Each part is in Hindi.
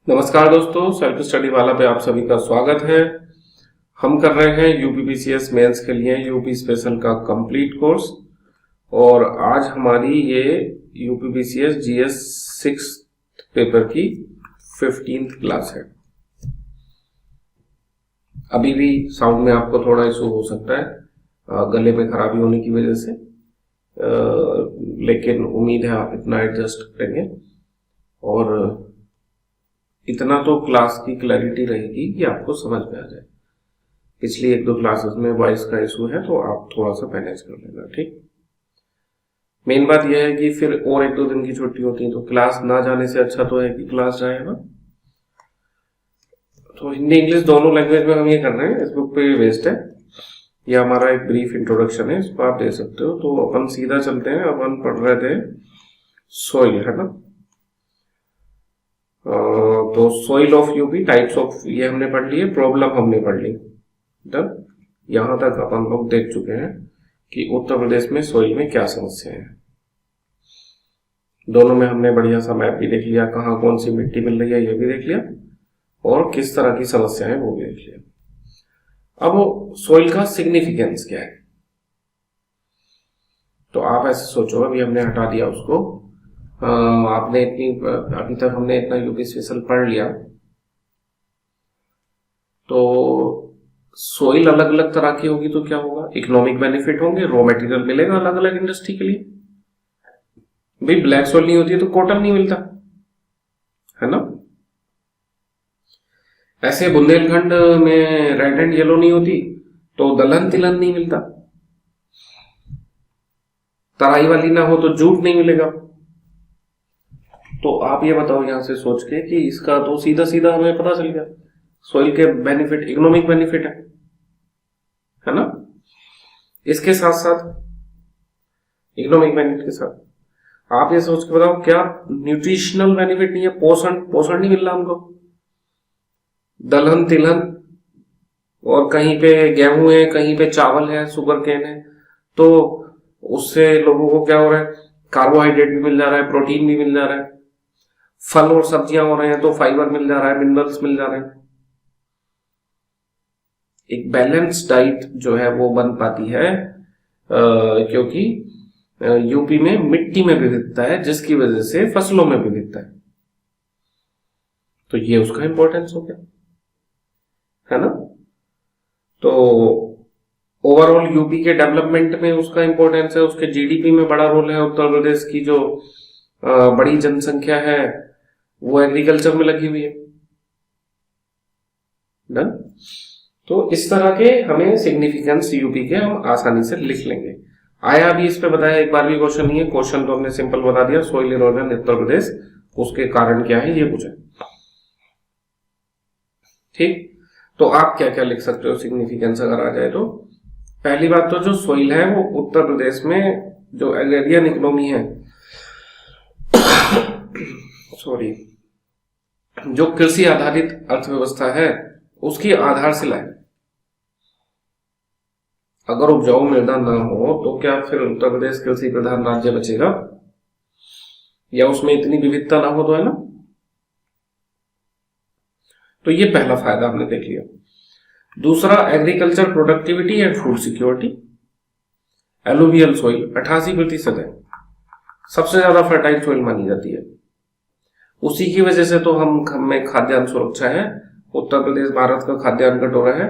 नमस्कार दोस्तों, सेल्फ स्टडी वाला पे आप सभी का स्वागत है। हम कर रहे हैं यूपीपीसीएस मेंस के लिए यूपी स्पेशल का कंप्लीट कोर्स और आज हमारी ये यूपीपीसीएस जीएस 6 पेपर की 15th क्लास है। अभी भी साउंड में आपको थोड़ा इशू हो सकता है गले में खराबी होने की वजह से, लेकिन उम्मीद है आप इतना एडजस्ट करेंगे और इतना तो क्लास की क्लैरिटी रहेगी कि आपको समझ में आ जाए। पिछली 1-2 क्लासेस में वॉइस का इशू है तो आप थोड़ा सा मैनेज कर लेना, ठीक। मेन बात यह है कि फिर और 1-2 दिन की छुट्टी होती है तो क्लास ना जाने से अच्छा तो है कि क्लास जाए ना। तो हिंदी इंग्लिश दोनों लैंग्वेज में हम ये कर रहे हैं, इस बुक पे बेस्ड है। यह हमारा एक ब्रीफ इंट्रोडक्शन है, इसको आप दे सकते हो। तो अपन सीधा चलते हैं। अपन पढ़ रहे थे सोइल, है ना। तो soil of UP, types of ये हमने पढ़ लिए, प्रॉब्लम हमने पढ़ ली। डन। यहां तक अपन लोग देख चुके हैं कि उत्तर प्रदेश में सोइल में क्या समस्या है। दोनों में हमने बढ़िया सा मैप भी देख लिया, कहाँ कौन सी मिट्टी मिल रही है ये भी देख लिया और किस तरह की समस्या है वो भी देख लिया। अब सोइल का सिग्निफिकेंस क्या है, तो आप ऐसे सोचो, अभी हमने हटा दिया उसको। आपने अभी तक हमने इतना यूपी स्पेशल पढ़ लिया, तो सोइल अलग अलग तरह की होगी तो क्या होगा, इकोनॉमिक बेनिफिट होंगे, रॉ मटेरियल मिलेगा अलग अलग इंडस्ट्री के लिए। भाई ब्लैक सोइल नहीं होती तो कॉटन नहीं मिलता, है ना। ऐसे बुंदेलखंड में रेड एंड येलो नहीं होती तो दलहन तिलहन नहीं मिलता। तराई वाली ना हो तो जूट नहीं मिलेगा। तो आप ये बताओ यहां से सोच के कि इसका तो सीधा सीधा हमें पता चल गया, सोइल के बेनिफिट इकोनॉमिक बेनिफिट है ना। इसके साथ साथ इकोनॉमिक बेनिफिट के साथ आप ये सोच के बताओ क्या न्यूट्रिशनल बेनिफिट नहीं है, पोषण नहीं मिल रहा हमको। दलहन तिलहन और कहीं पे गेहूं है, कहीं पे चावल है, शुगर केन है, तो उससे लोगों को क्या हो रहा है, कार्बोहाइड्रेट भी मिल जा रहा है, प्रोटीन भी मिल जा रहा है, फल और सब्जियां हो रहे हैं तो फाइबर मिल जा रहा है, मिनरल्स मिल जा रहे हैं। एक बैलेंस डाइट जो है वो बन पाती है क्योंकि यूपी में मिट्टी में विविधता है जिसकी वजह से फसलों में विविधता है। तो ये उसका इंपॉर्टेंस हो गया, है ना। तो ओवरऑल यूपी के डेवलपमेंट में उसका इंपॉर्टेंस है, उसके जीडीपी में बड़ा रोल है। उत्तर प्रदेश की जो बड़ी जनसंख्या है वो एग्रीकल्चर में लगी हुई है। डन। तो इस तरह के हमें सिग्निफिकेंस यूपी के हम आसानी से लिख लेंगे। आया भी इस पे बताया, एक बार भी क्वेश्चन नहीं है, क्वेश्चन तो हमने सिंपल बता दिया, सोइल इरोजन उत्तर प्रदेश, उसके कारण क्या है ये पूछा। ठीक। तो आप क्या क्या लिख सकते हो सिग्निफिकेंस अगर आ जाए तो। पहली बात तो जो सोइल है वो उत्तर प्रदेश में जो एग्रेरियन इकोनॉमी है सॉरी, जो कृषि आधारित अर्थव्यवस्था है उसकी आधारशिला है। अगर उपजाऊ मृदा ना हो तो क्या फिर उत्तर प्रदेश कृषि प्रधान राज्य बचेगा, या उसमें इतनी विविधता ना हो तो, है ना। तो ये पहला फायदा हमने देख लिया। दूसरा, agriculture productivity and food security. Alluvial soil 88% है, सबसे ज्यादा फर्टाइल सोइल मानी जाती है। उसी की वजह से तो हम में खाद्यान्न सुरक्षा है। उत्तर प्रदेश भारत का खाद्यान्न कटोरा है,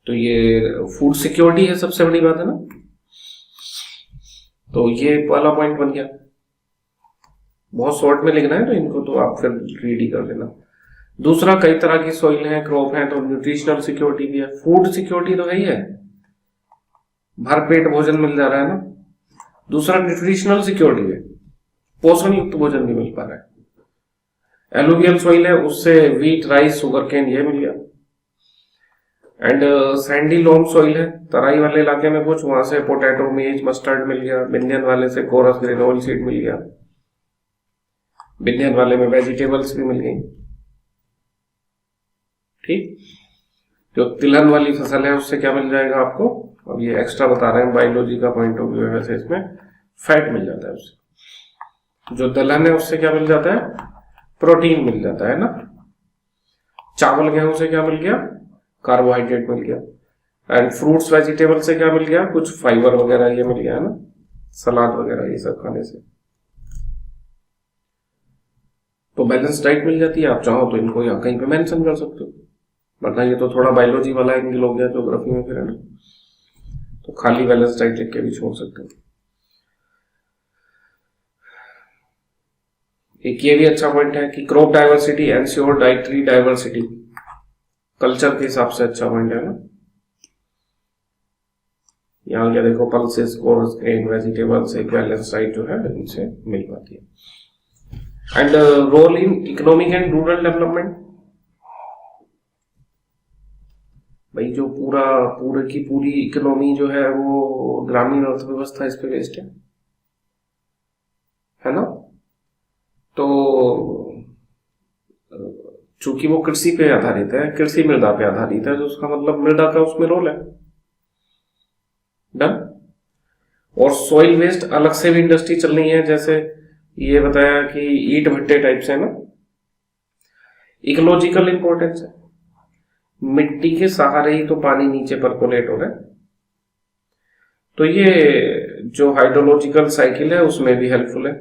तो ये फूड सिक्योरिटी है, सबसे बड़ी बात है ना। तो ये पहला पॉइंट बन गया। बहुत शॉर्ट में लिखना है तो इनको तो आप फिर रीड ही कर लेना। दूसरा, कई तरह की सोइल है, क्रॉप है, तो न्यूट्रिशनल सिक्योरिटी भी है। फूड सिक्योरिटी तो है ही है, भरपेट भोजन मिल जा रहा है ना। दूसरा न्यूट्रिशनल सिक्योरिटी है, पोषण युक्त भोजन भी मिल पा रहा है। एलुवियल सोइल है, उससे व्हीट, राइस, शुगर केन ये मिल गया। एंड सैंडी लोम सोइल है, तराई वाले इलाके में कुछ, वहां से पोटैटो, मेज, मस्टर्ड मिल गया। बिंदियन वाले से कोरस ग्रेन ऑयल सीड मिल गया। बिंदियन वाले में वेजिटेबल्स भी मिल गई। ठीक। जो तिलहन वाली फसल है उससे क्या मिल जाएगा आपको, अब ये एक्स्ट्रा बता रहे हैं, बायोलॉजी का पॉइंट ऑफ व्यू है वैसे, इसमें फैट मिल जाता है उससे। जो दलहन है उससे क्या मिल जाता है, प्रोटीन मिल जाता है ना। चावल गेहूं से क्या मिल गया, कार्बोहाइड्रेट मिल गया। एंड फ्रूट्स वेजिटेबल से क्या मिल गया, कुछ फाइबर वगैरह ये मिल गया है ना, सलाद वगैरह ये सब खाने से। तो बैलेंस डाइट मिल जाती है। आप चाहो तो इनको यहाँ कहीं पे मेंशन कर सकते हो, वरना ये तो थोड़ा बायोलॉजी वाला एंगल हो गया ज्योग्राफी में फिर, है ना। तो खाली बैलेंस डाइट लिख के भी छोड़ सकते हो। एक ये भी अच्छा पॉइंट है कि crop diversity ensure dietary diversity, culture के हिसाब से अच्छा पॉइंट है ना। यहाँ क्या देखो, पल्सेस, कोर्स, ग्रेन, वेजिटेबल्स, एक बैलेंस डाइट जो है इनसे मिल पाती है। And role in economic and rural development, भाई जो पूरे की पूरी इकोनॉमी जो है वो ग्रामीण अर्थव्यवस्था इस पे बेस्ड है ना। तो चूंकि वो कृषि पे आधारित है, कृषि मृदा पे आधारित है, तो उसका मतलब मृदा का उसमें रोल है। डन। और सॉइल वेस्ट अलग से भी इंडस्ट्री चल रही है, जैसे ये बताया कि ईट भट्टे टाइप से ना। इकोलॉजिकल इंपॉर्टेंस है, मिट्टी के सहारे ही तो पानी नीचे परकोलेट हो रहा है, तो ये जो हाइड्रोलॉजिकल साइकिल है उसमें भी हेल्पफुल है।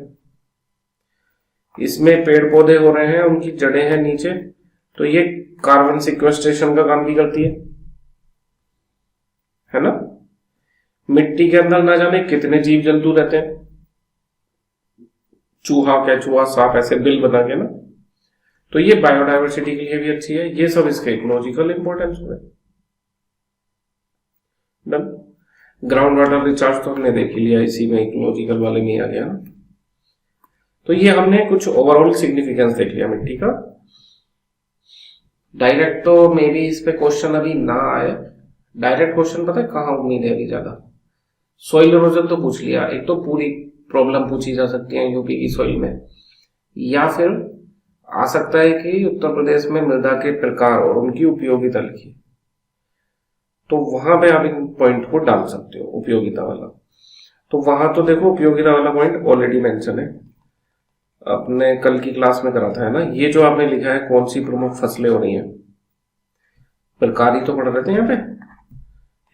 इसमें पेड़ पौधे हो रहे हैं, उनकी जड़ें हैं नीचे, तो ये कार्बन सिक्वेस्ट्रेशन का काम भी करती है ना। मिट्टी के अंदर ना जाने कितने जीव जंतु रहते हैं, चूहा, केचुआ, सांप, ऐसे बिल बना के ना, तो ये बायोडाइवर्सिटी के लिए भी अच्छी है। ये सब इसके इकोलॉजिकल इंपॉर्टेंस हुए। डन। ग्राउंड वाटर रिचार्ज तो हमने देख लिया, इसी में इकोलॉजिकल वाले में आ गया ना। तो ये हमने कुछ ओवरऑल सिग्निफिकेंस देख लिया मिट्टी का। डायरेक्ट तो मे बी इस पे क्वेश्चन अभी ना आए। डायरेक्ट क्वेश्चन पता है कहाँ उम्मीद है अभी ज्यादा, सॉइल इरोजन तो पूछ लिया, एक तो पूरी प्रॉब्लम पूछी जा सकती है यूपी की सॉइल में, या फिर आ सकता है कि उत्तर प्रदेश में मृदा के प्रकार और उनकी उपयोगिता लिखी, तो वहां पे आप इन पॉइंट को डाल सकते हो उपयोगिता वाला। तो वहां तो देखो उपयोगिता वाला पॉइंट ऑलरेडी मेंशन है, अपने कल की क्लास में करा था, है ना। ये जो आपने लिखा है कौन सी प्रमुख फसलें हो रही हैं, प्रकार ही तो पढ़ रहे थे यहाँ पे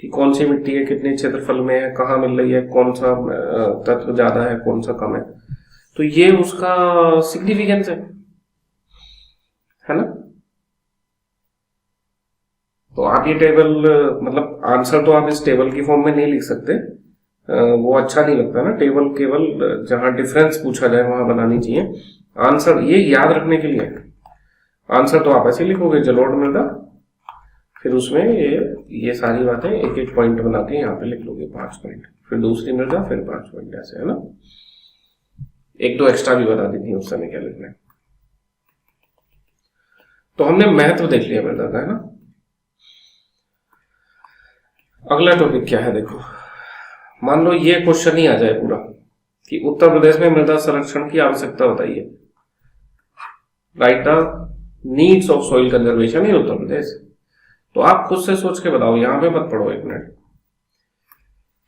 कि कौन सी मिट्टी है, कितने क्षेत्रफल में है, कहाँ मिल रही है, कौन सा तत्व ज्यादा है, कौन सा कम है, तो ये उसका सिग्निफिकेंस है ना। तो आप ये टेबल, मतलब आंसर तो आप इस टेबल की फॉर्म में नहीं लिख सकते, वो अच्छा नहीं लगता ना। टेबल केवल जहां डिफरेंस पूछा जाए वहां बनानी चाहिए। आंसर ये याद रखने के लिए, आंसर तो आप ऐसे लिखोगे जलोढ़ मृदा, फिर उसमें ये सारी बातें एक एक पॉइंट बना के यहाँ पे लिख लोगे 5 पॉइंट, फिर दूसरी मृदा, फिर 5 पॉइंट, ऐसे, है ना। एक दो एक्स्ट्रा भी बता दी थी उस समय क्या लिखना है। तो हमने महत्व देख लिया मृदा का, है ना। अगला टॉपिक क्या है, देखो मान लो ये क्वेश्चन ही आ जाए पूरा कि उत्तर प्रदेश में मृदा संरक्षण की आवश्यकता बताइए, write the needs of soil conservation in Uttar Pradesh. तो आप खुद से सोच के बताओ, यहां पे मत पढ़ो, एक मिनट।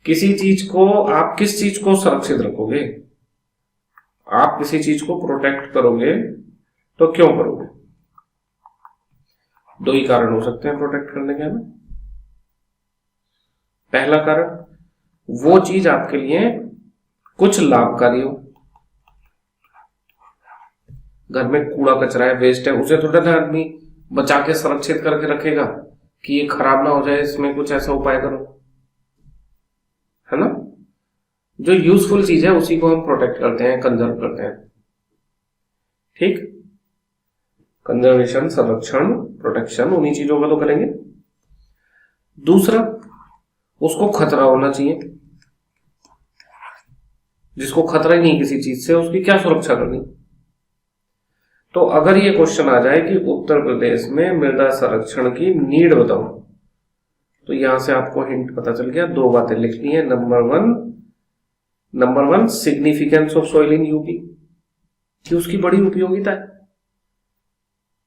किसी चीज को आप किस चीज को सुरक्षित रखोगे, आप किसी चीज को प्रोटेक्ट करोगे तो क्यों करोगे? दो ही कारण हो सकते हैं प्रोटेक्ट करने के ना। पहला कारण, वो चीज आपके लिए कुछ लाभकारी हो। घर में कूड़ा कचरा है, वेस्ट है, उसे थोड़ा ना आदमी बचा के सुरक्षित करके रखेगा कि ये खराब ना हो जाए, इसमें कुछ ऐसा उपाय करो, है ना। जो यूजफुल चीज है उसी को हम प्रोटेक्ट करते हैं, कंजर्व करते हैं, ठीक। कंजर्वेशन, संरक्षण, प्रोटेक्शन, उन्हीं चीजों का तो करेंगे। दूसरा, उसको खतरा होना चाहिए। जिसको खतरा ही नहीं किसी चीज से, उसकी क्या सुरक्षा करनी। तो अगर ये क्वेश्चन आ जाए कि उत्तर प्रदेश में मृदा संरक्षण की नीड बताओ, तो यहां से आपको हिंट पता चल गया। दो बातें लिखनी है। Number one significance of soil in UP, कि उसकी बड़ी उपयोगिता है।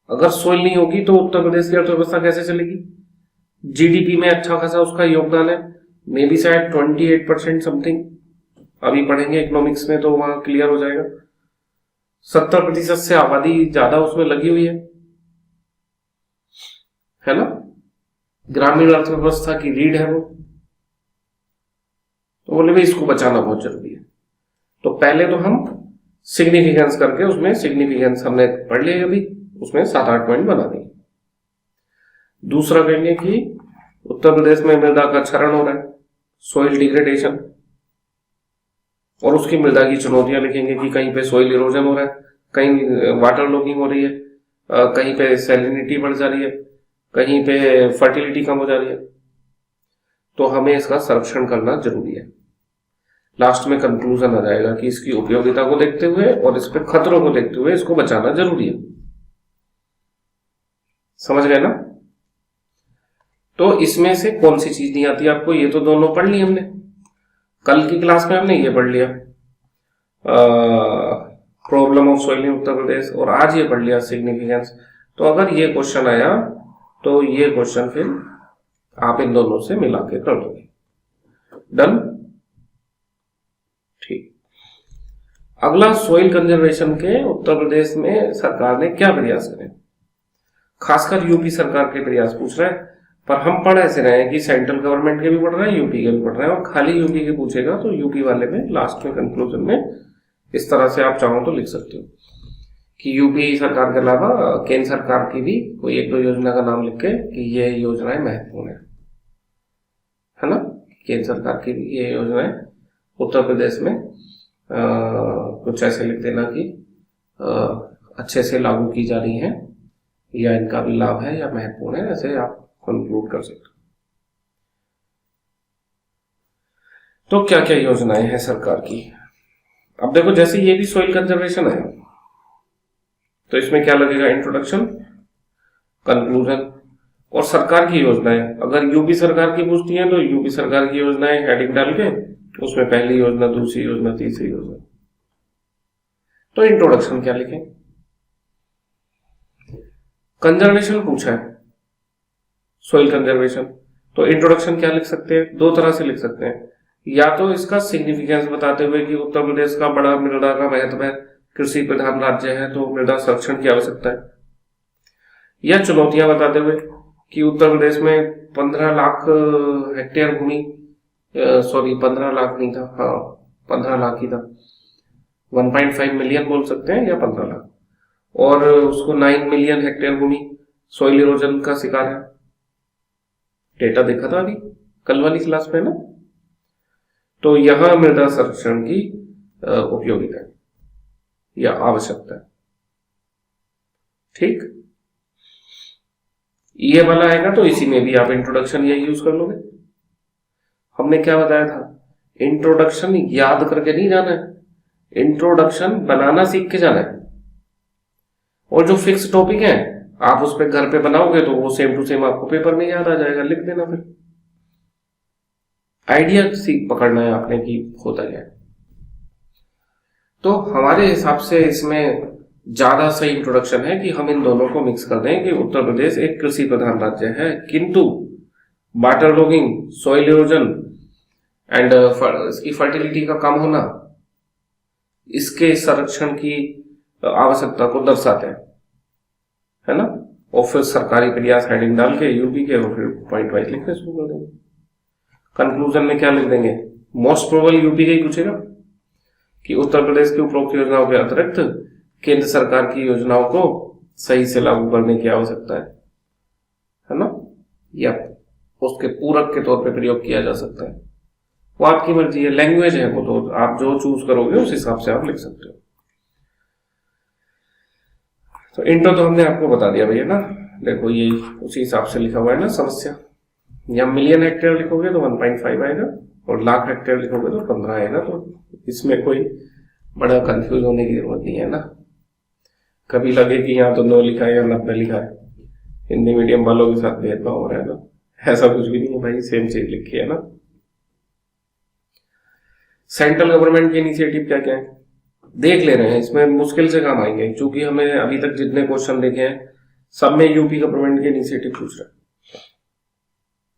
अगर सॉइल नहीं होगी तो उत्तर प्रदेश की अर्थव्यवस्था कैसे चलेगी। जीडीपी में अच्छा खासा उसका योगदान है, मे बी शायद 28% समथिंग। अभी पढ़ेंगे इकोनॉमिक्स में तो वहां क्लियर हो जाएगा। 70% से आबादी ज्यादा उसमें लगी हुई है ना। ग्रामीण अर्थव्यवस्था की रीढ़ है वो। तो बोले भाई इसको बचाना बहुत जरूरी है। तो पहले तो हम सिग्निफिकेंस करके, उसमें सिग्निफिकेंस हमने पढ़ लिया अभी, उसमें 7-8 पॉइंट बना दिए। दूसरा कहेंगे कि उत्तर प्रदेश में मृदा का क्षरण हो रहा है, सोइल डिग्रेडेशन, और उसकी मृदा की चुनौतियां लिखेंगे कि कहीं पे सोइल इरोजन हो रहा है, कहीं वाटर लॉगिंग हो रही है, कहीं पे सैलिनिटी बढ़ जा रही है, कहीं पे फर्टिलिटी कम हो जा रही है। तो हमें इसका संरक्षण करना जरूरी है। लास्ट में कंक्लूजन आ जाएगा कि इसकी उपयोगिता को देखते हुए और इस पे खतरों को देखते हुए इसको बचाना जरूरी है। समझ गए ना। तो इसमें से कौन सी चीज नहीं आती आपको, ये तो दोनों पढ़ ली हमने, कल की क्लास में हमने ये पढ़ लिया प्रॉब्लम ऑफ सोइल इन उत्तर प्रदेश, और आज ये पढ़ लिया सिग्निफिकेंस। तो अगर ये क्वेश्चन आया तो ये क्वेश्चन फिर आप इन दोनों से मिला के कर दोगे। डन। ठीक। अगला, सोइल कंजर्वेशन के उत्तर प्रदेश में सरकार ने क्या प्रयास करे, खासकर यूपी सरकार के प्रयास पूछ रहे हैं। पर हम पढ़ ऐसे रहे हैं कि सेंट्रल गवर्नमेंट के भी पढ़ रहे हैं, यूपी के भी पढ़ रहे हैं, और खाली यूपी के पूछेगा तो यूपी वाले में लास्ट में कंक्लूजन में इस तरह से आप चाहो तो लिख सकते हो कि यूपी सरकार के अलावा केंद्र सरकार की भी कोई 1-2 योजना का नाम लिख के कि ये योजनाएं महत्वपूर्ण है ना। केंद्र सरकार की भी ये योजनाएं उत्तर प्रदेश में कुछ ऐसे लिख देना कि अच्छे से लागू की जा रही हैं, या इनका भी लाभ है या महत्वपूर्ण है, ऐसे आप कंक्लूड कर सकते हो। तो क्या क्या योजनाएं हैं सरकार की। अब देखो, जैसे ये भी सोइल कंजर्वेशन है तो इसमें क्या लगेगा, इंट्रोडक्शन, कंक्लूजन और सरकार की योजनाएं। अगर यूपी सरकार की पूछती है तो यूपी सरकार की योजनाएं हेडिंग डाल के उसमें पहली योजना, दूसरी योजना, तीसरी योजना। तो इंट्रोडक्शन क्या लिखें। कंजर्वेशन पूछा है, सोइल कंजर्वेशन, तो इंट्रोडक्शन क्या लिख सकते हैं, 2 तरह से लिख सकते हैं। या तो इसका सिग्निफिकेंस बताते हुए कि उत्तर प्रदेश का बड़ा मृदा का महत्व है, कृषि प्रधान राज्य है तो मृदा संरक्षण की आवश्यकता है, या चुनौतियां बताते हुए कि उत्तर प्रदेश में 15 लाख हेक्टेयर भूमि, सॉरी 15 लाख नहीं था, हाँ 15 लाख ही था, 1.5 मिलियन बोल सकते हैं, या 15 लाख, और उसको 9 मिलियन हेक्टेयर भूमि सोइल इरोजन का शिकार है। डेटा देखा था अभी कल वाली क्लास में ना। तो यहां मृदा संरक्षण की उपयोगिता है या आवश्यकता है। ठीक, ये वाला आएगा तो इसी में भी आप इंट्रोडक्शन ये यूज कर लोगे। हमने क्या बताया था, इंट्रोडक्शन याद करके नहीं जाना है, इंट्रोडक्शन बनाना सीख के जाना है। और जो फिक्स टॉपिक है आप उस पर घर पे बनाओगे तो वो सेम टू सेम आपको पेपर में याद आ जाएगा, लिख देना। फिर आइडिया सीख पकड़ना है आपने कि होता क्या है। तो हमारे हिसाब से इसमें ज्यादा सही इंट्रोडक्शन है कि हम इन दोनों को मिक्स कर दें कि उत्तर प्रदेश एक कृषि प्रधान राज्य है, किंतु water logging, soil erosion and इसकी फर्टिलिटी का कम होना इसके संरक्षण की आवश्यकता को दर्शाते हैं, है ना। और फिर सरकारी प्रयास हेडिंग डाल के यूपी के, और फिर पॉइंट वाइज लिखने शुरू कर देंगे। कंक्लूजन में क्या लिख देंगे, मोस्ट प्रोबेबल यूपी का ही पूछेगा कि उत्तर प्रदेश की उपरोक्त योजनाओं के अतिरिक्त केंद्र सरकार की योजनाओं को सही से लागू करने की आवश्यकता है ना, या उसके पूरक के तौर पे प्रयोग किया जा सकता है। वो आपकी मर्जी है, लैंग्वेज है वो, तो आप जो चूज करोगे उस हिसाब से आप लिख सकते हो। तो इंट्रो तो हमने आपको बता दिया भैया ना, देखो ये उसी हिसाब से लिखा हुआ है ना समस्या। या मिलियन हेक्टेयर लिखोगे तो 1.5 आएगा, और लाख हेक्टेयर लिखोगे तो 15 आएगा। तो इसमें कोई बड़ा कंफ्यूज होने की जरूरत नहीं है ना। कभी लगे कि यहाँ तो 9 लिखा है या 90 लिखा है, हिंदी मीडियम वालों के साथ भेदभाव हो रहा है ना, ऐसा कुछ भी नहीं है भाई, सेम चीज लिखी है ना। सेंट्रल गवर्नमेंट की इनिशिएटिव क्या क्या है देख ले रहे हैं, इसमें मुश्किल से काम आएंगे, क्योंकि हमें अभी तक जितने क्वेश्चन देखे हैं सब में यूपी गवर्नमेंट के इनिशिएटिव पूछ रहे हैं।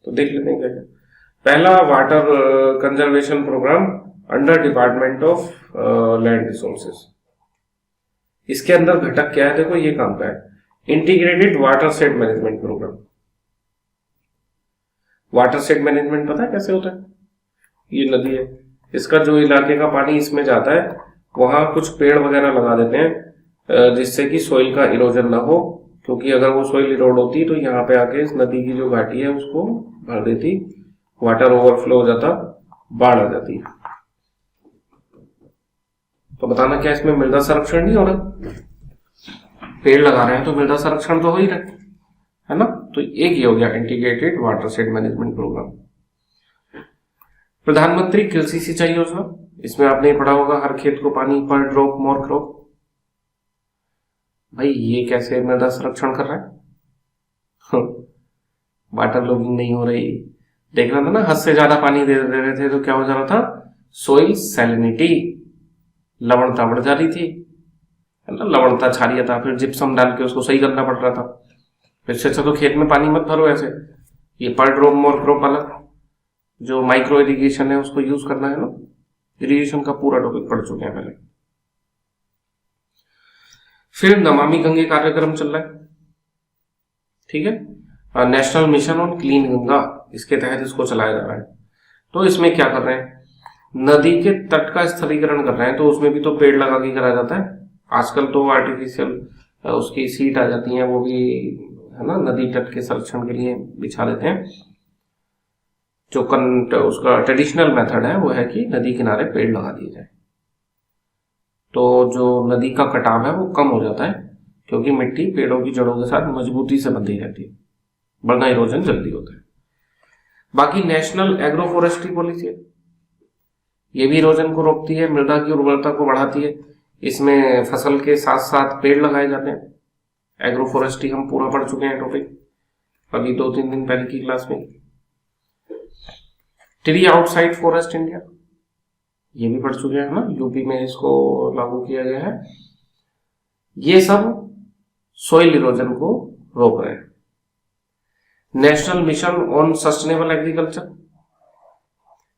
तो देख लेते हैं क्या क्या। पहला, water conservation programme under department of land resources. इसके अंदर घटक क्या है, देखो ये काम का है, integrated water set management programme. Water set management पता है कैसे होता है? ये नदी है, इसका जो इलाके का पानी इसमें जाता है, वहां कुछ पेड़ वगैरह लगा देते हैं जिससे कि सोइल का इरोजन ना हो, क्योंकि अगर वो सोइल इरोड होती तो यहाँ पे आके इस नदी की जो घाटी है उसको भर देती, वाटर ओवरफ्लो हो जाता, बाढ़ आ जाती। तो बताना क्या इसमें मृदा संरक्षण नहीं हो रहा? पेड़ लगा रहे हैं तो मृदा संरक्षण तो हो ही रहा है ना। तो एक ही हो गया integrated water set management program. प्रधानमंत्री कृषि सिंचाई योजना, इसमें आपने पढ़ा होगा हर खेत को पानी, पर ड्रॉप मोर क्रॉप। भाई ये कैसे मृदा संरक्षण कर रहा है? वाटर लॉगिंग नहीं हो रही, देख रहा था ना, हद से ज्यादा पानी दे रहे थे तो क्या हो जा रहा था, सोइल सैलिनिटी, लवणता बढ़ जा रही थी, है ना, लवणता छा रही था, फिर जिप्सम डाल के उसको सही करना पड़ रहा था। फिर से अच्छा तो खेत में पानी मत भरो ऐसे, ये पर ड्रॉप मोर क्रॉप वाला जो माइक्रो इरिगेशन है उसको यूज करना है ना। इरिगेशन का पूरा टॉपिक पढ़ चुके हैं पहले। फिर नमामि गंगे कार्यक्रम चल रहा है, ठीक है, national mission on clean Ganga, इसके तहत इसको चलाया जा रहा है। तो इसमें क्या कर रहे हैं, नदी के तट का स्थलीकरण कर रहे हैं, तो उसमें भी तो पेड़ लगा के कराया जाता है। आजकल तो आर्टिफिशियल उसकी सीट आ जाती है, वो भी है ना, नदी तट के संरक्षण के लिए बिछा देते हैं। जो उसका ट्रेडिशनल मेथड है वो है कि नदी किनारे पेड़ लगा दिए जाए, तो जो नदी का कटाव है वो कम हो जाता है, क्योंकि मिट्टी पेड़ों की जड़ों के साथ मजबूती से बंधी रहती है, वरना इरोजन जल्दी होता है। बाकी नेशनल एग्रो फॉरेस्ट्री पॉलिसी है, ये भी इरोजन को रोकती है, मृदा की उर्वरता को बढ़ाती है। इसमें फसल के साथ साथ पेड़ लगाए जाते हैं। एग्रो फॉरेस्ट्री हम पूरा पढ़ चुके हैं टॉपिक, अभी 2-3 दिन पहले की क्लास में। ट्री आउटसाइड फॉरेस्ट इंडिया, ये भी पढ़ चुके हैं ना, यूपी में इसको लागू किया गया है। ये सब सोइल इरोजन को रोक रहे हैं। National mission on sustainable agriculture,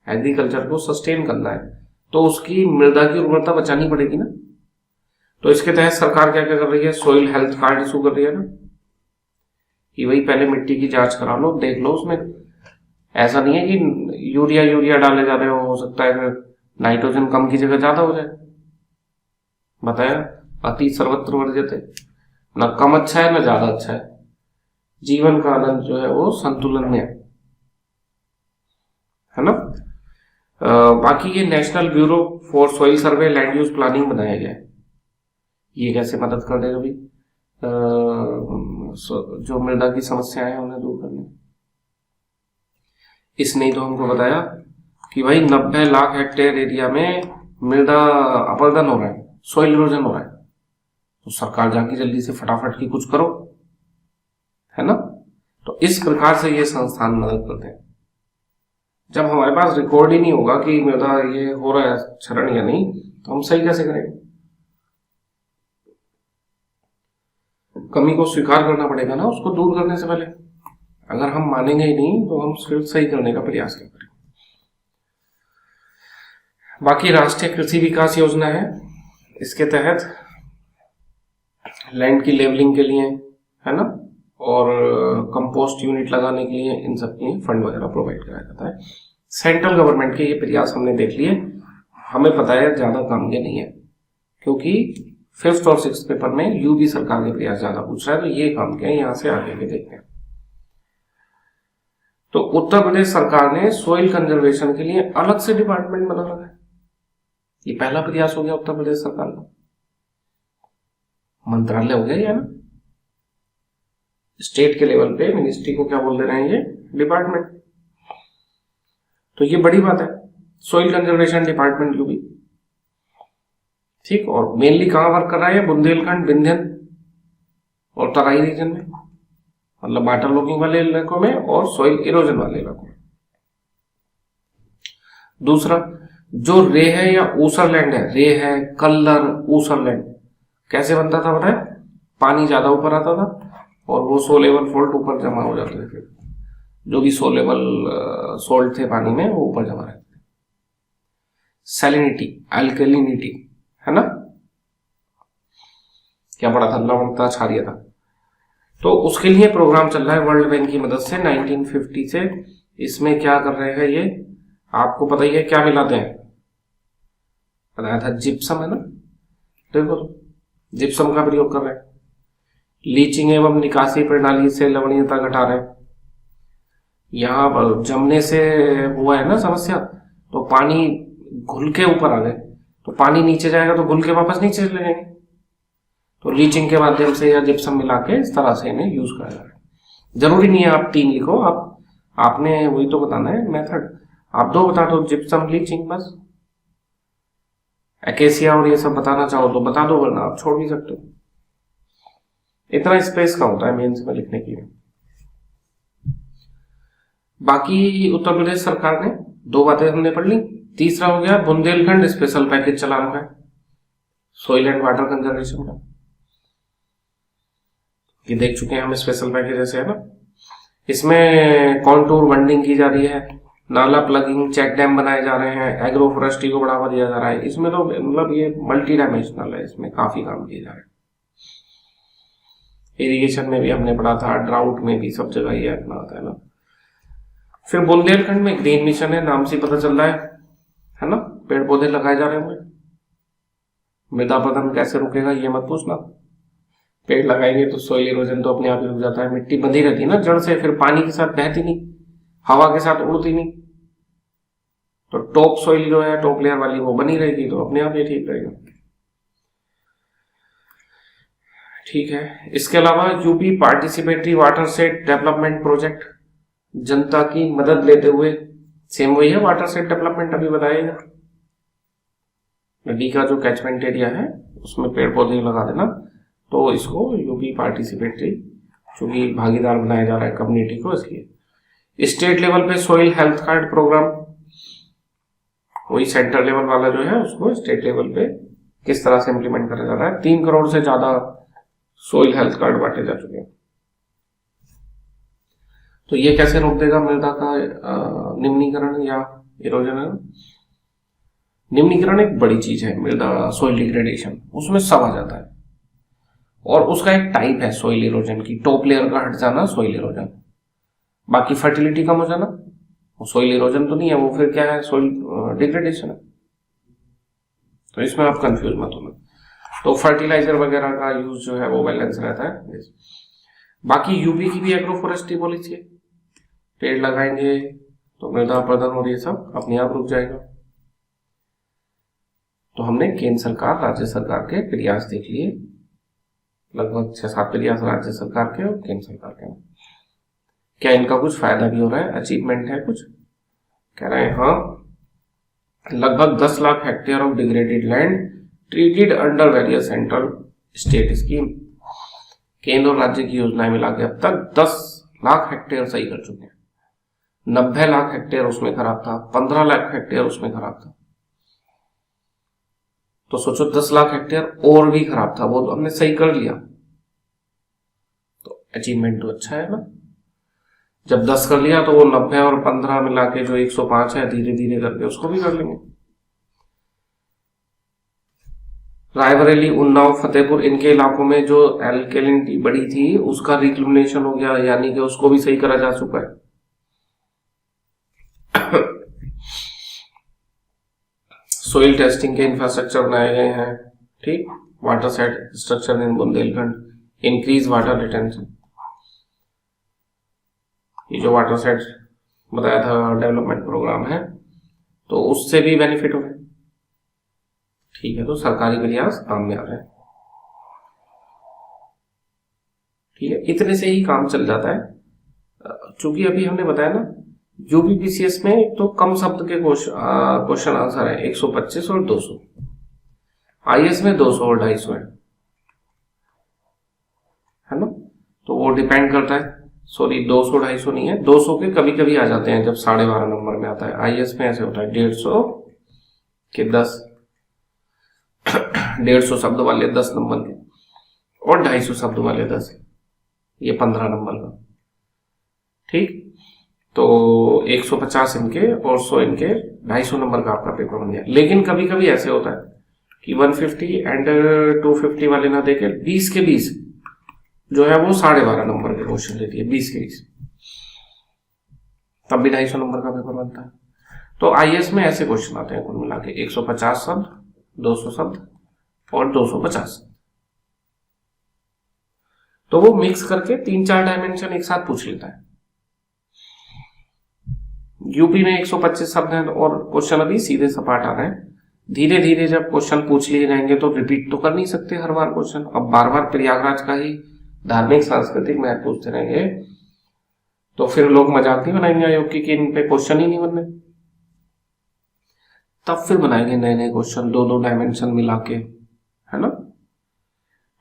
agriculture को सस्टेन करना है तो उसकी मृदा की उर्वरता बचानी पड़ेगी ना। तो इसके तहत सरकार क्या क्या कर रही है, सोइल हेल्थ कार्ड इशू कर रही है ना, कि भाई पहले मिट्टी की जांच करा लो, देख लो उसमें, ऐसा नहीं है कि यूरिया डाले जा रहे हो सकता है फिर नाइट्रोजन कम की जगह ज्यादा हो जाए। बताया, अति सर्वत्र वर्ज्यते, न कम अच्छा है न ज्यादा अच्छा है, जीवन का आनंद जो है वो संतुलन में है ना। बाकी ये national bureau for soil survey land use planning बनाया गया है। ये कैसे मदद कर देगा भाई जो मृदा की समस्याएं हैं उन्हें दूर करने। इसने ही तो हमको बताया कि भाई 90 लाख हेक्टेयर एरिया में मृदा अपरदन हो रहा है, सॉइल इरोजन हो रहा है, तो सरकार जाके जल्दी से फटाफट की कुछ करो, है ना। तो इस प्रकार से ये संस्थान मदद करते हैं। जब हमारे पास रिकॉर्ड ही नहीं होगा कि मृदा ये हो रहा है क्षरण या नहीं, तो हम सही कैसे करेंगे। कमी को स्वीकार करना पड़ेगा ना, उसको दूर करने से पहले। अगर हम मानेंगे ही नहीं तो हम सिर्फ सही करने का प्रयास क्या करें। बाकी राष्ट्रीय कृषि विकास योजना है, इसके तहत लैंड की लेवलिंग के लिए, है ना, और कंपोस्ट यूनिट लगाने के लिए, इन सब के लिए फंड वगैरह प्रोवाइड कराया जाता है। सेंट्रल गवर्नमेंट के ये प्रयास हमने देख लिए, हमें पता है ज्यादा काम के नहीं है, क्योंकि 5th और 6th पेपर में यूपी सरकार के प्रयास ज्यादा पूछ रहा है, तो ये काम के यहां से आगे के देखते हैं। तो उत्तर प्रदेश सरकार ने सोइल कंजर्वेशन के लिए अलग से डिपार्टमेंट बना रखा है। ये पहला प्रयास हो गया उत्तर प्रदेश सरकार का, मंत्रालय हो गया या ना, स्टेट के लेवल पे मिनिस्ट्री को क्या बोल दे रहे हैं, ये डिपार्टमेंट। तो ये बड़ी बात है, सोइल कंजर्वेशन डिपार्टमेंट यूपी, ठीक। और मेनली कहां वर्क कर रहा है, बुंदेलखंड, विंध्यन और तराई रीजन में, मतलब वाटर लॉगिंग वाले इलाकों में और सोइल इरोजन वाले इलाकों में। दूसरा, जो रे है या ऊसर लैंड है, रे है, कल्लर, ऊसर लैंड कैसे बनता था बताए, पानी ज्यादा ऊपर आता था और वो सोलेबल फॉल्ट ऊपर जमा हो जाते थे, फिर जो भी सोलेबल सोल्ट थे पानी में वो ऊपर जमा रहते थे। सैलिनिटी, अल्कलिनिटी, है ना। क्या पड़ा था, लवणता क्षारीयता। तो उसके लिए प्रोग्राम चल रहा है वर्ल्ड बैंक की मदद से 1950 से। इसमें क्या कर रहे हैं ये, आपको पता ही है क्या मिलाते हैं, बताया था जिप्सम है ना, देखो जिप्सम का प्रयोग कर रहे हैं। लीचिंग एवं निकासी प्रणाली से लवणीयता घटा रहे हैं। यहाँ पर जमने से हुआ है ना समस्या, तो पानी घुल के ऊपर आ गए, तो पानी नीचे जाएगा तो घुल के वापस नीचे चले जाएंगे। तो लीचिंग के माध्यम से या जिप्सम मिला के इस तरह से इन्हें यूज करा जा रहा है। जरूरी नहीं है आप 3 लिखो, आपने वही तो बताना है मेथड, आप 2 बता दो, जिप्सम लीचिंग बस। एकेसिया और ये सब बताना चाहो तो बता दो, वरना आप छोड़ भी सकते हो। इतना स्पेस का होता है मेंस में लिखने के लिए। बाकी उत्तर प्रदेश सरकार ने 2 बातें हमने पढ़ ली। तीसरा हो गया बुंदेलखंड स्पेशल पैकेज चला रखा है सोइल एंड वाटर कंजर्वेशन का, ये देख चुके हैं हम स्पेशल पैकेज ऐसे है ना। इसमें कॉन्टूर बंडिंग की जा रही है, नाला प्लगिंग, चेक डैम बनाए जा रहे हैं, एग्रो फॉरेस्ट्री को बढ़ावा दिया जा रहा है। इसमें तो मतलब ये मल्टी डायमेंशनल है, इसमें काफी काम किए जा रहे हैं। इरिगेशन में भी हमने पढ़ा था, ड्राउट में भी, सब जगह ये अपना आता है ना। फिर बुंदेलखंड में ग्रीन मिशन है, नाम से पता चल रहा है ना, पेड़ पौधे लगाए जा रहे होंगे। मृदा अपरदन कैसे रुकेगा ये मत पूछना, पेड़ लगाएंगे तो सोइल इरोजन तो अपने आप ही रुक जाता है, मिट्टी बंधी रहती है ना जड़ से, फिर पानी के साथ बहती नहीं, हवा के साथ उड़ती नहीं, तो टॉप सोइल जो है टॉप लेयर वाली वो बनी रहेगी, तो अपने आप ये ठीक रहेगा। ठीक है, इसके अलावा UP participatory water set development project, जनता की मदद लेते हुए, सेम वही है वाटर सेट डेवलपमेंट अभी बताएगा। नदी का जो कैचमेंट एरिया है उसमें पेड़ पौधे लगा देना, तो इसको यूपी पार्टिसिपेटरी, चूंकि भागीदार बनाया जा रहा है कम्युनिटी को, इसलिए। स्टेट लेवल पे सोइल हेल्थ कार्ड प्रोग्राम, वही सेंटर लेवल वाला जो है उसको स्टेट लेवल पे किस तरह से इंप्लीमेंट करा जा रहा है। 3 करोड़ से ज्यादा सोइल हेल्थ कार्ड बांटे जा चुके हैं। तो ये कैसे रोक देगा मृदा का निम्नीकरण या इरोजन। निम्नीकरण एक बड़ी चीज है, मृदा सोइल डिग्रेडेशन, उसमें सब आ जाता है, और उसका एक टाइप है सोइल इरोजन की, टॉप लेयर का हट जाना सोइल इरोजन, बाकी फर्टिलिटी कम हो जाना वो सोइल इरोजन तो नहीं है, वो फिर क्या है, सोइल डिग्रेडेशन है। तो इसमें आप कंफ्यूज मत होना। तो फर्टिलाइजर वगैरह का यूज जो है वो बैलेंस रहता है। बाकी यूपी की भी एग्रो फॉरेस्ट्री पॉलिसी है, पेड़ लगाएंगे तो मृदा अपरदन और ये सब अपने आप रुक जाएगा। तो हमने केंद्र सरकार राज्य सरकार के प्रयास देख लिए, लगभग 6-7 प्रयास राज्य सरकार के और केंद्र सरकार के। क्या इनका कुछ फायदा भी हो रहा है, अचीवमेंट है कुछ, कह रहे हैं हाँ। लगभग 10 lakh hectare of degraded land treated under various central state scheme, केंद्र और राज्य की योजनाएं मिला के अब तक 10 लाख हेक्टेयर सही कर चुके हैं। 90 लाख हेक्टेयर उसमें खराब था, 15 लाख हेक्टेयर उसमें खराब था, तो सोचो 10 लाख हेक्टेयर और भी खराब था, वो तो हमने सही कर लिया, तो अचीवमेंट तो अच्छा है ना। जब 10 कर लिया तो वो 90 और 15 मिला के जो 105 है, धीरे धीरे करके उसको भी कर लेंगे। रायबरेली, उन्नाव, फतेहपुर, इनके इलाकों में जो एल्केलिनिटी बढ़ी थी उसका रिक्लुमिनेशन हो गया, यानी कि उसको भी सही करा जा चुका है। सोइल टेस्टिंग के इंफ्रास्ट्रक्चर बनाए गए हैं, ठीक। Water set structure in Bundelkhand, increase water retention, ये जो वाटर सेट बताया था डेवलपमेंट प्रोग्राम है, तो उससे भी बेनिफिट हो रहे हैं। ठीक है, तो सरकारी प्रयास काम में आ रहे हैं। ठीक है, इतने से ही काम चल जाता है। चूंकि अभी हमने बताया ना यूपीपीसीएस में एक तो कम शब्द के क्वेश्चन आंसर है 125 और 200, आईएएस में 200 और 250 है ना। तो वो डिपेंड करता है, सॉरी 200-250 नहीं है, 200 के कभी कभी आ जाते हैं जब 12.5 नंबर में आता है। आईएएस में ऐसे होता है 150 के 10, 150 शब्द वाले 10 नंबर के, और 250 शब्द वाले 10, ये 15 नंबर का। ठीक, तो 150 इनके और 100 इनके, 250 नंबर का आपका पेपर बन गया। लेकिन कभी कभी ऐसे होता है कि 150 एंड 250 वाले ना देके 20 के 20 जो है वो 12.5 नंबर के क्वेश्चन लेती है, 20 के 20, तब भी 250 नंबर का पेपर बनता है। तो आईएएस में ऐसे क्वेश्चन आते हैं कुल मिला के 150 शब्द, 200 शब्द और 250। तो वो मिक्स करके 3-4 डायमेंशन एक साथ पूछ लेता है। यूपी में 125 शब्द हैं और क्वेश्चन अभी सीधे सपाट आ रहे हैं। धीरे धीरे जब क्वेश्चन पूछ लिए जाएंगे तो रिपीट तो कर नहीं सकते हर बार क्वेश्चन, अब बार बार प्रयागराज का ही धार्मिक सांस्कृतिक मैथ पूछते रहेंगे तो फिर लोग मजाक नहीं बनाएंगे आयोग की कि इन पे क्वेश्चन ही नहीं बनने। तब फिर बनाएंगे नए नए क्वेश्चन 2-2 डायमेंशन मिला के, है ना।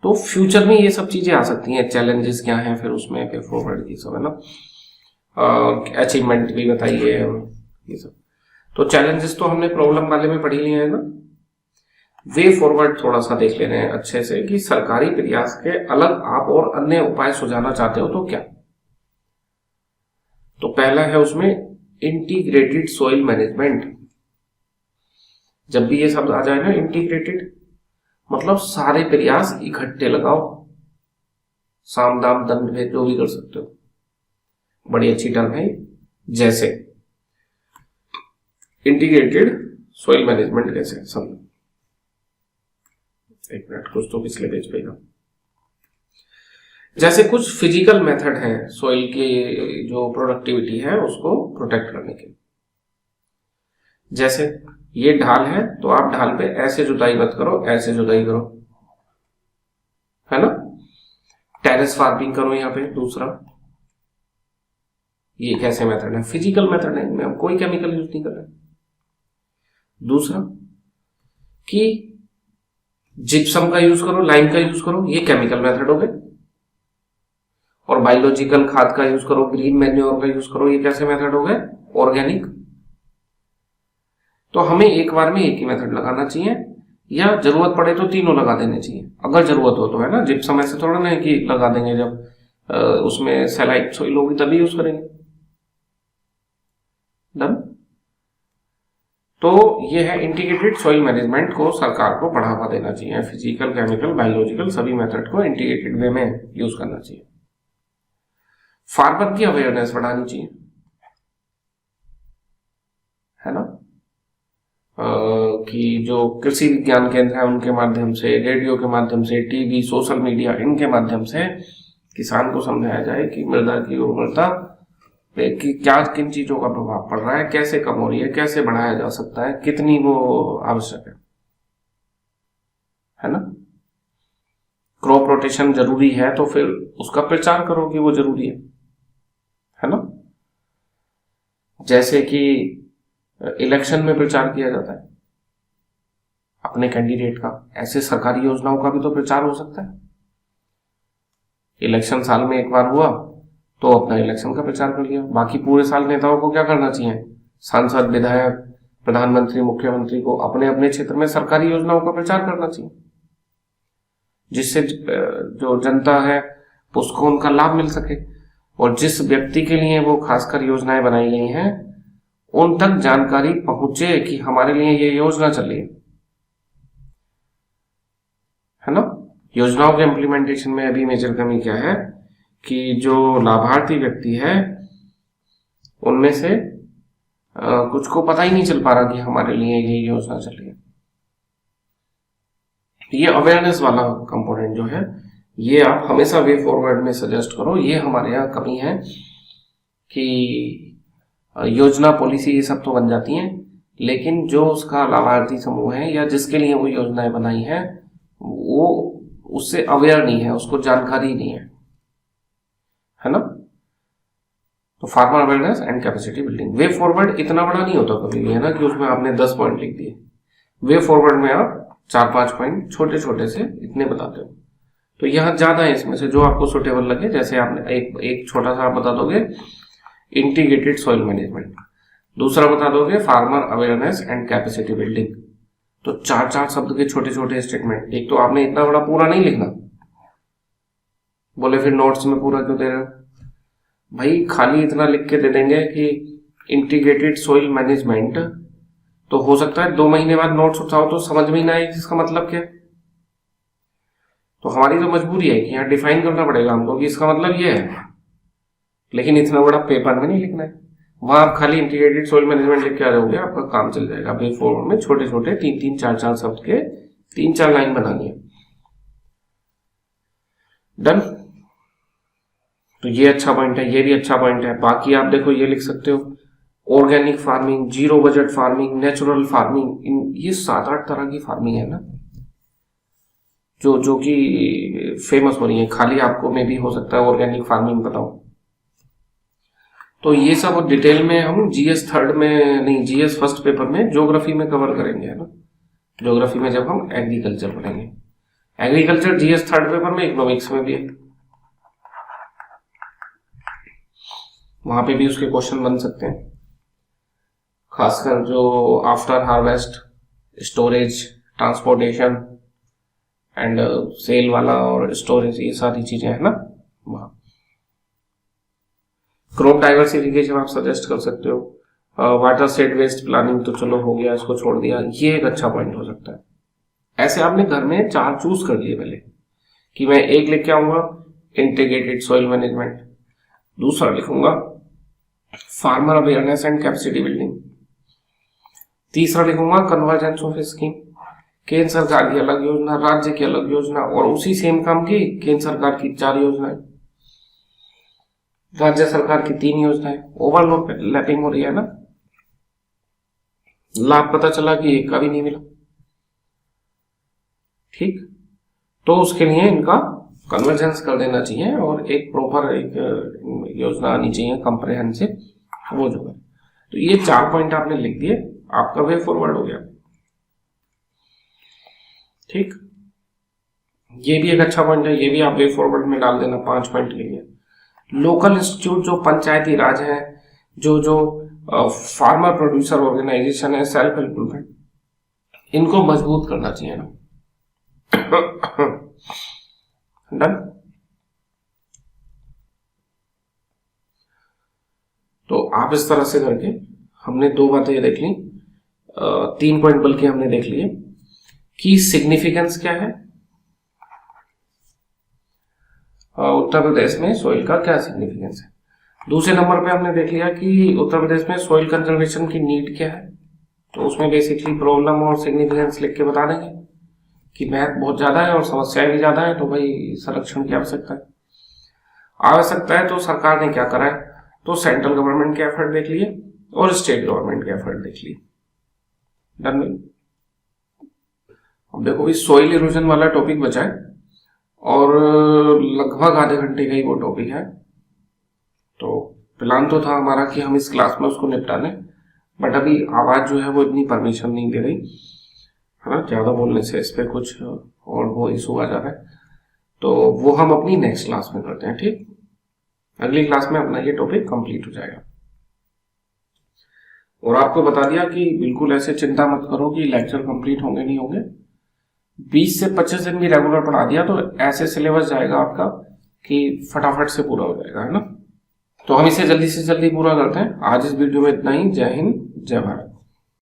तो फ्यूचर में ये सब चीजें आ सकती हैं। चैलेंजेस क्या हैं फिर उसमें पे फॉरवर्ड की सब, है ना। अचीवमेंट भी बताइए ये सब। तो चैलेंजेस तो हमने प्रॉब्लम वाले में पढ़ लिए हैं ना। वे फॉरवर्ड थोड़ा सा देख ले रहे हैं अच्छे से कि सरकारी प्रयास के अलग आप और अन्य उपाय सुझाना चाहते हो तो क्या। तो पहला है उसमें इंटीग्रेटेड सॉइल मैनेजमेंट। जब भी ये शब्द आ जाए ना इंटीग्रेटेड, मतलब सारे प्रयास इकट्ठे लगाओ, साम दाम दंड भेद जो भी कर सकते हो, बड़ी अच्छी टर्म है। जैसे इंटीग्रेटेड सॉइल मैनेजमेंट कैसे समझो, एक मिनट, कुछ तो पिछले पेज पे था। जैसे कुछ फिजिकल मेथड है सॉइल की जो प्रोडक्टिविटी है उसको प्रोटेक्ट करने के। जैसे ये ढाल है तो आप ढाल पे ऐसे जुताई मत करो, ऐसे जुताई करो, है ना। टेरेस फार्मिंग करो यहाँ पे। दूसरा, ये कैसे मेथड है, फिजिकल मेथड है, इनमें हम कोई केमिकल यूज नहीं कर रहे। दूसरा कि जिप्सम का यूज करो, लाइम का यूज करो, ये केमिकल मेथड हो गए। और बायोलॉजिकल खाद का यूज करो, ग्रीन मैन्योर का यूज करो, ये कैसे मेथड हो गए, ऑर्गेनिक। तो हमें एक बार में एक ही मेथड लगाना चाहिए या जरूरत पड़े तो तीनों लगा देने चाहिए अगर जरूरत हो तो, है ना। जिप्सम ऐसे थोड़ा ना है कि लगा देंगे जब उसमें सैलाइट सॉइल होगी तभी यूज करेंगे। डन। तो ये है इंटीग्रेटेड सॉइल मैनेजमेंट को सरकार को बढ़ावा देना चाहिए। फिजिकल, केमिकल, बायोलॉजिकल सभी मेथड को इंटीग्रेटेड वे में यूज करना चाहिए। फार्मर की अवेयरनेस बढ़ानी चाहिए, है ना। कि जो कृषि विज्ञान केंद्र है उनके माध्यम से, रेडियो के माध्यम से, टीवी, सोशल मीडिया, इनके माध्यम से किसान को समझाया जाए कि मृदा की उर्वरता पे कि क्या किन चीजों का प्रभाव पड़ रहा है, कैसे कम हो रही है, कैसे बढ़ाया जा सकता है, कितनी वो आवश्यक है ना। क्रॉप रोटेशन जरूरी है तो फिर उसका प्रचार करो कि वो जरूरी है ना। जैसे कि इलेक्शन में प्रचार किया जाता है अपने कैंडिडेट का, ऐसे सरकारी योजनाओं का भी तो प्रचार हो सकता है। इलेक्शन साल में एक बार हुआ तो अपना इलेक्शन का प्रचार कर लिया। बाकी पूरे साल नेताओं को क्या करना चाहिए, सांसद, विधायक, प्रधानमंत्री, मुख्यमंत्री को अपने अपने क्षेत्र में सरकारी योजनाओं का प्रचार करना चाहिए, जिससे जो जनता है उसको उनका लाभ मिल सके। और जिस व्यक्ति के लिए वो खासकर योजनाएं बनाई गई हैं उन तक जानकारी पहुंचे कि हमारे लिए ये योजना चली है ना। योजनाओं के इम्प्लीमेंटेशन में अभी मेजर कमी क्या है कि जो लाभार्थी व्यक्ति है उनमें से कुछ को पता ही नहीं चल पा रहा कि हमारे लिए ये योजना चली है। ये अवेयरनेस वाला कंपोनेंट जो है ये आप हमेशा वे फॉरवर्ड में सजेस्ट करो। ये हमारे यहाँ कमी है कि योजना, पॉलिसी ये सब तो बन जाती हैं लेकिन जो उसका लाभार्थी समूह है या जिसके लिए वो योजनाएं बनाई है वो उससे अवेयर नहीं है, उसको जानकारी नहीं है ना। तो farmer awareness and capacity building. Way forward इतना बड़ा नहीं होता कभी भी, है ना, कि उसमें आपने 10 पॉइंट लिख दिए। वे फॉरवर्ड में आप 4-5 पॉइंट छोटे छोटे से इतने बताते हो। तो यहाँ ज्यादा है, इसमें से जो आपको सुटेबल लगे। जैसे आपने एक छोटा सा आप बता दोगे इंटीग्रेटेड सॉइल मैनेजमेंट, दूसरा बता दोगे farmer awareness and capacity building. तो 4-4 शब्द के छोटे छोटे स्टेटमेंट। एक तो आपने इतना बड़ा पूरा नहीं लिखना, बोले फिर नोट्स में पूरा क्यों दे रहे हो भाई, खाली इतना लिख के दे देंगे कि इंटीग्रेटेड सॉइल मैनेजमेंट, तो हो सकता है 2 महीने बाद नोट्स उठाओ तो समझ में ही ना आए इसका मतलब क्या है। तो हमारी तो मजबूरी है कि यहाँ डिफाइन करना पड़ेगा हमको कि इसका मतलब ये है, लेकिन इतना बड़ा पेपर में नहीं लिखना है। वहां आप खाली इंटीग्रेटेड सॉइल मैनेजमेंट लिख के आ जाओगे, आपका काम चल जाएगा। वे फॉर्म में छोटे छोटे 3-3, 4-4 शब्द के 3-4 लाइन बनानी है। डन। तो ये अच्छा पॉइंट है, ये भी अच्छा पॉइंट है। बाकी आप देखो ये लिख सकते हो organic farming, zero budget farming, natural farming, इन ये 7-8 तरह की फार्मिंग है ना जो कि फेमस हो रही है। खाली आपको में भी हो सकता है ऑर्गेनिक फार्मिंग बताओ। तो ये सब डिटेल में हम जीएस थर्ड में नहीं, जीएस फर्स्ट पेपर में ज्योग्राफी में कवर करेंगे, है ना। ज्योग्राफी में जब हम एग्रीकल्चर पढ़ेंगे, एग्रीकल्चर जीएस थर्ड पेपर में, इकोनॉमिक्स में भी है, वहां पे भी उसके क्वेश्चन बन सकते हैं। खासकर जो after harvest, storage, transportation and sale वाला और स्टोरेज, ये सारी चीजें है ना वहां। क्रॉप डाइवर्सिफिकेशन आप सजेस्ट कर सकते हो। वाटर सेट वेस्ट प्लानिंग तो चलो हो गया, इसको छोड़ दिया, ये एक अच्छा पॉइंट हो सकता है। ऐसे आपने घर में 4 चूज कर लिए पहले कि मैं एक लिख के आऊंगा इंटीग्रेटेड सॉइल मैनेजमेंट, दूसरा लिखूंगा farmer awareness and capacity building, तीसरा लिखूंगा कन्वर्जेंस ऑफ स्कीम, केंद्र सरकार की अलग योजना, राज्य की अलग योजना, और उसी सेम काम की केंद्र सरकार की 4 योजनाएं, राज्य सरकार की 3 योजनाएं। ओवरलैपिंग हो रही है ना, लाभ पता चला कि एक का भी नहीं मिला। ठीक, तो उसके लिए इनका कन्वर्जेंस कर देना चाहिए और एक प्रॉपर एक योजना आनी चाहिए कंप्रेहेंसिव, वो जो है। तो ये 4 पॉइंट आपने लिख दिए, आपका वे फॉरवर्ड हो गया। ठीक, ये भी एक अच्छा पॉइंट है, ये भी आप वे फॉरवर्ड में डाल देना 5 पॉइंट के लिए। लोकल इंस्टीट्यूट जो पंचायती राज है, जो फार्मर प्रोड्यूसर ऑर्गेनाइजेशन है, सेल्फ हेल्प ग्रुप है, इनको मजबूत करना चाहिए ना। डन। तो आप इस तरह से करके हमने 2 बातें देख ली, 3 पॉइंट बल्कि हमने देख लिए कि सिग्निफिकेंस क्या है, उत्तर प्रदेश में सॉइल का क्या सिग्निफिकेंस है। दूसरे नंबर पे हमने देख लिया कि उत्तर प्रदेश में सॉइल कंजर्वेशन की नीड क्या है, तो उसमें बेसिकली प्रॉब्लम और सिग्निफिकेंस लिख के बता देंगे कि मैथ बहुत ज्यादा है और समस्याएं भी ज्यादा है, तो भाई संरक्षण की आवश्यकता है। तो सरकार ने क्या करा है, तो सेंट्रल गवर्नमेंट के एफर्ट देख लिए और स्टेट गवर्नमेंट के एफर्ट देख लिए। डन। अब देखो इस सॉइल इरोजन वाला टॉपिक बचा है और लगभग आधे घंटे का ही वो टॉपिक है। तो प्लान तो था हमारा कि हम इस क्लास में उसको निपटा लें, बट अभी आवाज जो है वो इतनी परमिशन नहीं दे रही है ना, ज्यादा बोलने से इस पे कुछ और वो इशू आ जा रहा है। तो वो हम अपनी नेक्स्ट क्लास में करते हैं। ठीक, अगली क्लास में अपना ये टॉपिक कंप्लीट हो जाएगा। और आपको बता दिया कि बिल्कुल ऐसे चिंता मत करो कि लेक्चर कंप्लीट होंगे नहीं होंगे, 20 से 25 दिन भी रेगुलर पढ़ा दिया तो ऐसे सिलेबस जाएगा आपका कि फटाफट से पूरा हो जाएगा, है ना। तो हम इसे जल्दी से जल्दी पूरा करते हैं। आज इस वीडियो में इतना ही। जय हिंद, जय भारत।